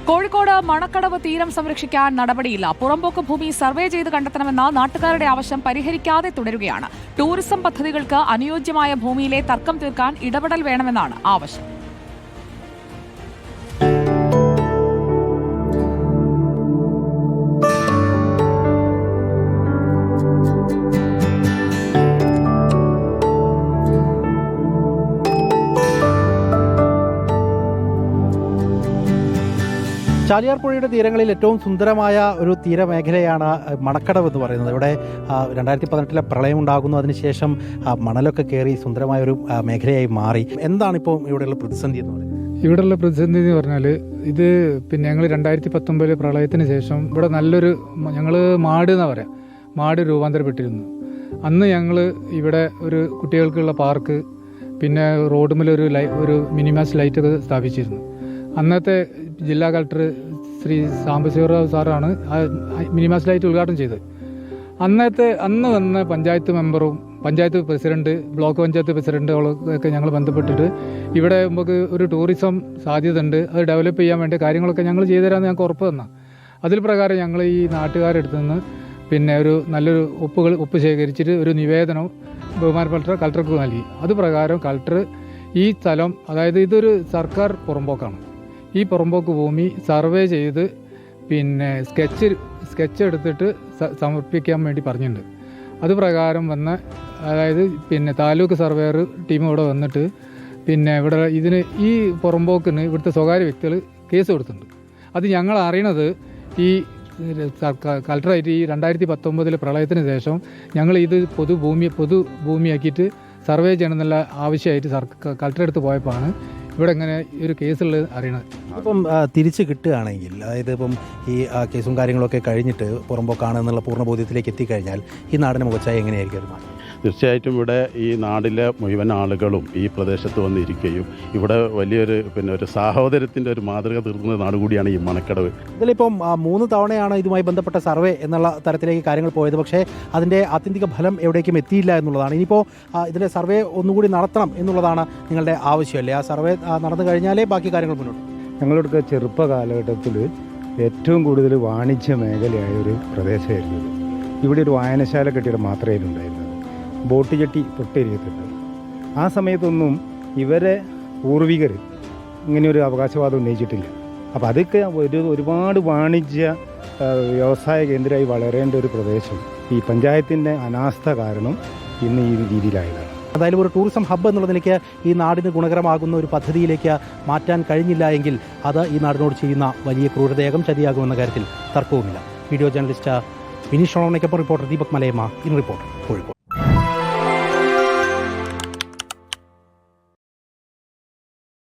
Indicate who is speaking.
Speaker 1: കോഴിക്കോട് മണക്കടവ് തീരം സംരക്ഷിക്കാൻ നടപടിയില്ല. പുറമ്പോക്ക് ഭൂമി സർവേ ചെയ്ത് കണ്ടെത്തണമെന്ന നാട്ടുകാരുടെ ആവശ്യം പരിഹരിക്കാതെ തുടരുകയാണ്. ടൂറിസം പദ്ധതികൾക്ക് അനുയോജ്യമായ ഭൂമിയിലെ തർക്കം തീർക്കാൻ ഇടപെടൽ വേണമെന്നാണ് ആവശ്യം.
Speaker 2: ചാലിയാർ പുഴയുടെ തീരങ്ങളിൽ ഏറ്റവും സുന്ദരമായ ഒരു തീരമേഖലയാണ് മണക്കടവ് എന്ന് പറയുന്നത്. ഇവിടെ 2018 പ്രളയം ഉണ്ടാകുന്നു. അതിനുശേഷം മണലൊക്കെ കയറി സുന്ദരമായ ഒരു മേഖലയായി മാറി. എന്താണിപ്പോൾ ഇവിടെയുള്ള പ്രതിസന്ധി എന്ന് പറയുന്നത്?
Speaker 3: ഇവിടെയുള്ള പ്രതിസന്ധി എന്ന് പറഞ്ഞാൽ ഇത് ഞങ്ങൾ 2019 പ്രളയത്തിന് ശേഷം ഇവിടെ നല്ലൊരു മാട് എന്നാ പറയാം, മാട് രൂപാന്തരപ്പെട്ടിരുന്നു. അന്ന് ഞങ്ങൾ ഇവിടെ ഒരു കുട്ടികൾക്കുള്ള പാർക്ക്, പിന്നെ റോഡുമിലൊരു മിനിമാസ് ലൈറ്റ് സ്ഥാപിച്ചിരുന്നു. അന്നത്തെ ജില്ലാ കളക്ടർ ശ്രീ സാംബശിവറാവ് സാറാണ് മിനിമാസ് ലൈറ്റ് ഉദ്ഘാടനം ചെയ്തത്. അന്ന് വന്ന പഞ്ചായത്ത് മെമ്പറും പഞ്ചായത്ത് പ്രസിഡന്റ്, ബ്ലോക്ക് പഞ്ചായത്ത് പ്രസിഡന്റുകളൊക്കെ ഞങ്ങൾ ബന്ധപ്പെട്ടിട്ട് ഇവിടെ നമുക്ക് ഒരു ടൂറിസം സാധ്യത ഉണ്ട്, അത് ഡെവലപ്പ് ചെയ്യാൻ വേണ്ട കാര്യങ്ങളൊക്കെ ഞങ്ങൾ ചെയ്തുതരാമെന്ന് ഞങ്ങൾക്ക് ഉറപ്പ് തന്ന. അതിൽ പ്രകാരം ഞങ്ങൾ ഈ നാട്ടുകാരെടുത്തു നിന്ന് പിന്നെ ഒരു നല്ലൊരു ഒപ്പ് ശേഖരിച്ചിട്ട് ഒരു നിവേദനം ബഹുമാനപ്പെട്ട കളക്ടർക്ക് നൽകി. അത് പ്രകാരം കളക്ടർ ഈ സ്ഥലം, അതായത് ഇതൊരു സർക്കാർ പുറമ്പോക്കാണ്, ഈ പുറമ്പോക്ക് ഭൂമി സർവേ ചെയ്ത് പിന്നെ സ്കെച്ച് എടുത്തിട്ട് സമർപ്പിക്കാൻ വേണ്ടി പറഞ്ഞിട്ടുണ്ട്. അത് പ്രകാരം വന്ന, അതായത് പിന്നെ താലൂക്ക് സർവേയർ ടീം ഇവിടെ വന്നിട്ട് പിന്നെ ഇവിടെ ഈ പുറമ്പോക്കിന് ഇവിടുത്തെ സ്വകാര്യ വ്യക്തികൾ കേസ് കൊടുത്തിട്ടുണ്ട്. അത് ഞങ്ങൾ അറിയണത് ഈ കളക്ടറായിട്ട് ഈ 2019 പ്രളയത്തിന് ശേഷം ഞങ്ങൾ ഇത് പൊതുഭൂമിയാക്കിയിട്ട് സർവേ ചെയ്യണമെന്നുള്ള ആവശ്യമായിട്ട് കളക്ടറെ അടുത്ത് പോയപ്പോഴാണ് ഇവിടെ ഇങ്ങനെ ഒരു കേസുള്ളത് അറിയണത്.
Speaker 2: ഇപ്പം തിരിച്ച് കിട്ടുകയാണെങ്കിൽ, അതായത് ഇപ്പം ഈ കേസും കാര്യങ്ങളൊക്കെ കഴിഞ്ഞിട്ട് പുറമ്പോക്കാണെന്നുള്ള പൂർണ്ണബോധ്യത്തിലേക്ക് എത്തിക്കഴിഞ്ഞാൽ ഈ നാടിനെ മുഖച്ചായ എങ്ങനെയായിരിക്കും ഒരു മാറ്റം?
Speaker 4: തീർച്ചയായിട്ടും ഇവിടെ ഈ നാടിലെ മുഴുവൻ ആളുകളും ഈ പ്രദേശത്ത് വന്നിരിക്കുകയും ഇവിടെ വലിയൊരു ഒരു സാഹോദര്യത്തിൻ്റെ ഒരു മാതൃക തീർക്കുന്ന നാട് കൂടിയാണ് ഈ മണക്കടവ്.
Speaker 2: ഇതിലിപ്പം 3 തവണയാണ് ഇതുമായി ബന്ധപ്പെട്ട സർവേ എന്നുള്ള തരത്തിലേക്ക് കാര്യങ്ങൾ പോയത്. പക്ഷേ അതിൻ്റെ ആത്യന്തിക ഫലം എവിടേക്കും എത്തിയില്ല എന്നുള്ളതാണ്. ഇനിയിപ്പോൾ ഇതിൻ്റെ സർവേ ഒന്നുകൂടി നടത്തണം എന്നുള്ളതാണ് നിങ്ങളുടെ ആവശ്യമല്ലേ? ആ സർവേ നടന്നു കഴിഞ്ഞാലേ ബാക്കി കാര്യങ്ങൾ മുന്നോട്ട്.
Speaker 5: ഞങ്ങളുടെ ചെറുപ്പ കാലഘട്ടത്തിൽ ഏറ്റവും കൂടുതൽ വാണിജ്യ മേഖലയായ ഒരു പ്രദേശമായിരുന്നു. ഇവിടെ ഒരു വായനശാല കെട്ടിടം മാത്രമേ ഉണ്ടായിരുന്നുള്ളൂ. ബോട്ട് ജെട്ടി തൊട്ടരികത്തുണ്ട്. ആ സമയത്തൊന്നും ഇവരെ പൂർവികർ ഇങ്ങനെയൊരു അവകാശവാദം ഉന്നയിച്ചിട്ടില്ല. അപ്പോൾ അതൊക്കെ ഒരുപാട് വാണിജ്യ വ്യവസായ കേന്ദ്രമായി വളരേണ്ട ഒരു പ്രദേശം ഈ പഞ്ചായത്തിൻ്റെ അനാസ്ഥ കാരണം ഇന്ന് ഈ രീതിയിലായതാണ്.
Speaker 2: അതായത് ഒരു ടൂറിസം ഹബ്ബ് എന്നുള്ള നിലയ്ക്ക് ഈ നാടിന് ഗുണകരമാകുന്ന ഒരു പദ്ധതിയിലേക്ക് മാറ്റാൻ കഴിഞ്ഞില്ല എങ്കിൽ അത് ഈ നാടിനോട് ചെയ്യുന്ന വലിയ ക്രൂരതയാകും, ചതിയാകുമെന്ന കാര്യത്തിൽ തർക്കവുമില്ല. വീഡിയോ ജേർണലിസ്റ്റ് വിനീഷ് ഷോണയ്ക്കൊപ്പം reporter Deepak Malayamma, in Reporter, Kozhikode.